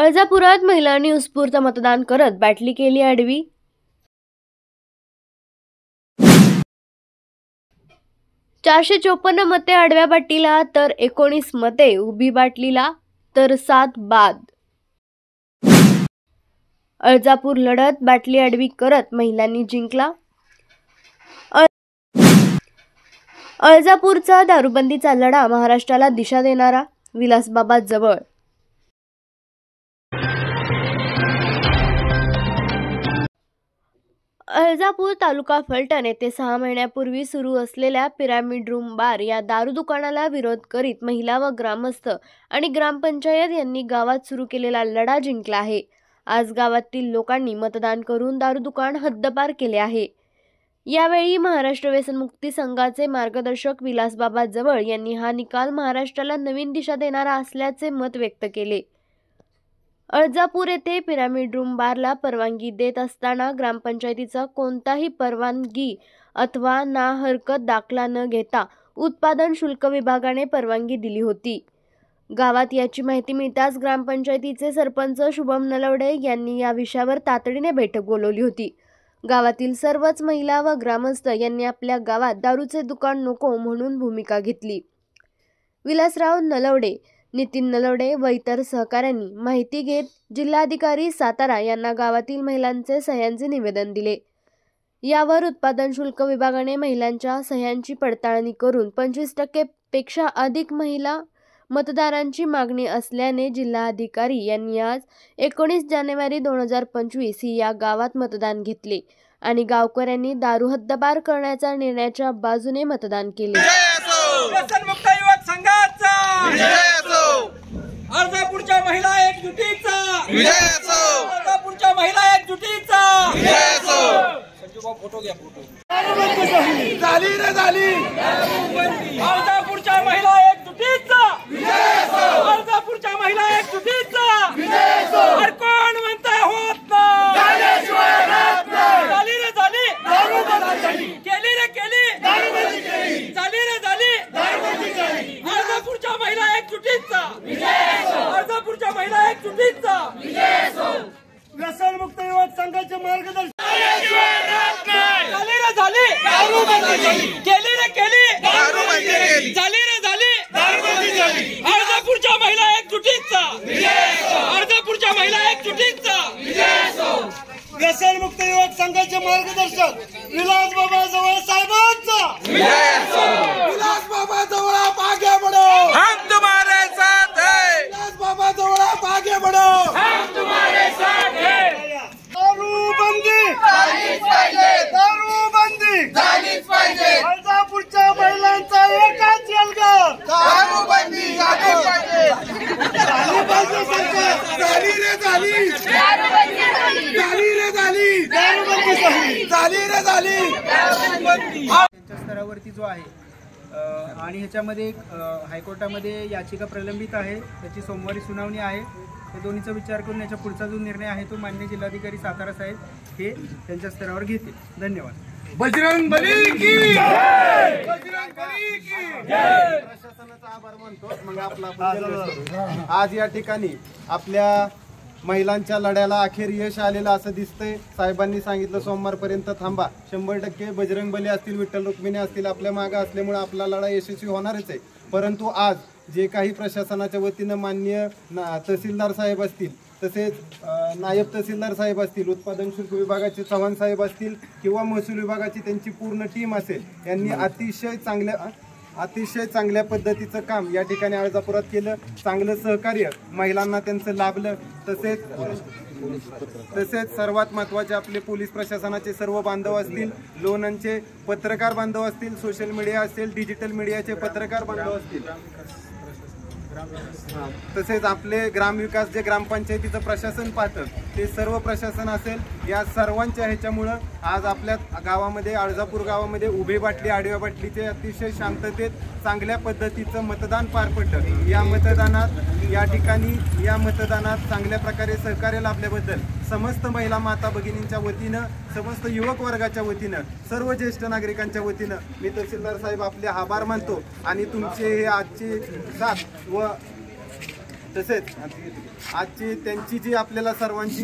अळजापुरात महिलांनी उत्स्फूर्त मतदान करत बॅटली केली आडवी। 454 मते आडव्या बाटलीला तर 19 मते उभी बाटलीला तर 7 बाद। अळजापूर लढत बाटली आडवी करत महिलांनी जिंकला। अळजापूरचा दारूबंदीचा लढा महाराष्ट्राला दिशा देणारा विलासबाबा जवळ। अळजापूर तालुका फलटण येथे 6 महिन्यापूर्वी सुरू असलेल्या पिरामिड रूम बार या दारू दुकानाला विरोध करीत महिला व ग्रामस्थ आणि ग्रामपंचायत यांनी गावात सुरू केलेला लढा जिंकला आहे। आज गावातील लोकांनी मतदान करून दारू दुकान हद्दपार केले आहे। यावेळी महाराष्ट्र व्यसनमुक्ती संघाचे मार्गदर्शक विलासबाबा जवळ यांनी हा निकाल महाराष्ट्राला नवीन दिशा देणारा असल्याचे मत व्यक्त केले। अळजापूर येथे पिरामिड रूम बारला परवानगी देत असताना ग्रामपंचायतीचा कोणताही परवानगी अथवा ना हरकत दाखला न घेता उत्पादन शुल्क विभागाने परवानगी दिली होती। गावात याची माहिती मिळताच ग्रामपंचायतीचे सरपंच शुभम नलवडे यांनी या विषयावर तातडीने बैठक बोलावली होती। गावातील सर्वच महिला व ग्रामस्थ यांनी आपल्या गावात दारूचे दुकान नको म्हणून भूमिका घेतली। विलासराव नलवडे, नितीन नलवडे व इतर सहकाऱ्यांनी माहिती घेत जिल्हाधिकारी सातारा यांना गावातील महिलांचे सह्यांचे निवेदन दिले। यावर उत्पादन शुल्क विभागाने महिलांच्या सह्यांची पडताळणी करून 25% पेक्षा अधिक महिला मतदारांची मागणी असल्याने जिल्हाधिकारी यांनी आज 19 जानेवारी 2025 ही या गावात मतदान घेतले आणि गावकऱ्यांनी दारू हद्दपार करण्याच्या निर्णयाच्या बाजूने मतदान केले। व्यसनमुक्त युवक संघाचा अर्जापूरच्या महिला एकजुटीचा अर्जापूरच्या महिला एकजुटीचा संजूभाऊ फोटो घ्या फोटो झाली रे झाली अर्जापूरच्या महिला एकजुटीचा अर्जापूरच्या महिला एकजुटीचा हर कोण म्हणता होत नाही झाली रे झाली केली रे केली झाली रे झाली अर्जापूरच्या महिला एकजुटीचा अर्जापूरच्या महिला एकजुटीचा व्यसनमुक्त युवक संघाचे मार्गदर्शन झाली रे झाली केली रे केली झाली रे झाली अर्जापूरच्या महिला एकजुटीचा अर्जापूरच्या महिला एकजुटीचा व्यसनमुक्त युवक संघाचे मार्गदर्शक विलासबाबा जवळ साहेबांचा विलासबाबा जवळ आप आगे बढ़ो हम तुम्हारे साथ हैं विलासबाबा जवळ आप आगे बढ़ो हम तुम्हारे साथ हैं दारूबंदी झालीच पाहिजे दारूबंदी झालीच पाहिजे अळजापूरच्या महिलांचा एकाच एल्गार दारूबंदी झालीच पाहिजे झाली पाहिजे सरकार झाली रे झाली झाली रे झाली दारूबंदी झाली रे झाली दारूबंदी त्यांच्या स्तरावरती जो आहे आणि ह्याच्यामध्ये हायकोर्टामध्ये याचिका प्रलंबित आहे, त्याची सोमवारी सुनावणी आहे। त्या दोन्हीचा विचार करून याच्या पुढचा जो निर्णय आहे तो माननीय जिल्हाधिकारी सातारा साहेब हे त्यांच्या स्तरावर घेतील। धन्यवाद। बजरंग बली की जय बजरंग बली की जय। प्रशासनाचा आभार मानतो। मग आपला आज या ठिकाणी आपल्या महिलांच्या लढ्याला अखेर यश आलेलं असं दिसतंय। साहेबांनी सांगितलं सोमवारपर्यंत थांबा, 100% बजरंग बली असतील, विठ्ठल रुक्मिणी असतील आपल्या मागे असल्यामुळे आपला लढा यशस्वी होणारच आहे। परंतु आज जे काही प्रशासनाच्या वतीनं माननीय तहसीलदार साहेब असतील, तसेच नायब तहसीलदार साहेब असतील, उत्पादन शुल्क विभागाचे चव्हाण साहेब असतील किंवा महसूल विभागाची त्यांची पूर्ण टीम असेल, यांनी अतिशय चांगल्या पद्धतीचं काम या ठिकाणी अळजापुरात केलं। चांगलं सहकार्य महिलांना त्यांचं लाभलं। तसेच सर्वात महत्त्वाचे आपले पोलीस प्रशासनाचे सर्व बांधव असतील, लोणंदचे पत्रकार बांधव असतील, सोशल मीडिया असेल, डिजिटल मीडियाचे पत्रकार बांधव असतील, तसेच आपले ग्रामविकास जे ग्रामपंचायतीचं प्रशासन पाहतं ते सर्व प्रशासन असेल, या सर्वांच्या ह्याच्यामुळं आज आपल्या गावामध्ये अळजापूर गावामध्ये उभे बाटली आडव्या बाटलीचे अतिशय शांततेत चांगल्या पद्धतीचं मतदान पार पडलं। या मतदानात चांगल्या प्रकारे सहकार्य लाभल्याबद्दल समस्त महिला माता भगिनींच्या वतीनं, समस्त युवक वर्गाच्या वतीनं, सर्व ज्येष्ठ नागरिकांच्या वतीनं मी तहसीलदार साहेब आपले आभार मानतो आणि तुमचे हे आजचे साथ व तसेच आजची त्यांची जी आपल्याला सर्वांची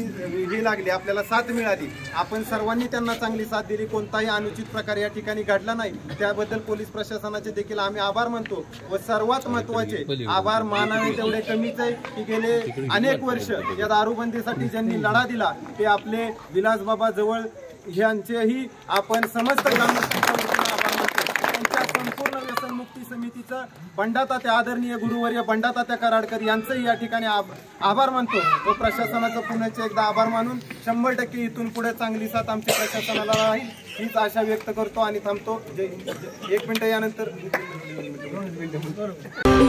ही लागली, आपल्याला साथ मिळाली, आपण सर्वांनी त्यांना चांगली साथ दिली, कोणताही अनुचित प्रकार या ठिकाणी घडला नाही, त्याबद्दल पोलीस प्रशासनाचे देखील आम्ही आभार मानतो. व सर्वात महत्त्वाचे आभार मानावे तेवढे कमीच आहे की गेले अनेक वर्ष या दारूबंदीसाठी ज्यांनी लढा दिला ते आपले विलासबाबा जवळ यांचेही आपण समस्त ग्रामस्थांच्या वतीने आभार मानतो. त्यांच्या संपूर्ण व्यसनमुक्ती समितीचं बंडातात्या आदरणीय गुरुवर्य बंडातात्या कराडकर यांचंही या ठिकाणी आभार मानतो. व प्रशासनाचं पुण्याचे एकदा आभार मानून 100% इथून पुढे चांगली साथ आमच्या प्रशासनाला राहील हीच आशा व्यक्त करतो आणि थांबतो. एक मिनिट यानंतर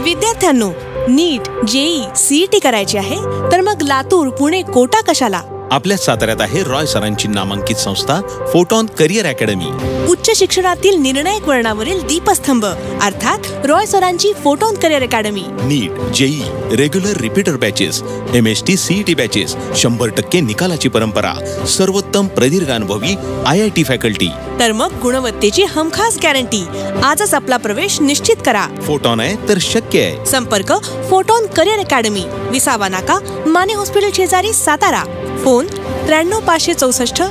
विद्यार्थ्यांनो, नीट, जेई, सीईटी करायची आहे तर मग लातूर, पुणे, कोटा कशाला? आपल्या साताऱ्यात आहे रॉय सरांची नामांकित संस्था फोटॉन करिअर अकॅडमी. उच्च शिक्षणातील निर्णायक वळणावरील दीपस्तंभ अर्थात रॉय सरांची Photon career academy. NEET, JEE, regular repeater batches, MST CET batches, 100% निकालाची परंपरा, सर्वोत्तम प्रदीर्घ अनुभवी IIT फॅकल्टी. तर मग गुणवत्तेची हमखास गॅरंटी. आजच आपला प्रवेश निश्चित करा. फोटॉन आहे तर शक्य आहे. संपर्क फोटॉन करिअर अकॅडमी, विसावा नाका, माने हॉस्पिटल शेजारी, सातारा. फोन 93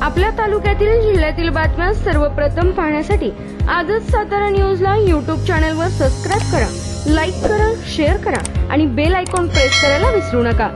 आपल्या तालुक्यातील जिल्ह्यातील बातम्या सर्वप्रथम पाहण्यासाठी आजच सातारा न्यूजला YouTube चॅनलवर सबस्क्राईब करा, लाईक करा, शेअर करा आणि बेल आयकॉन प्रेस करायला विसरू नका.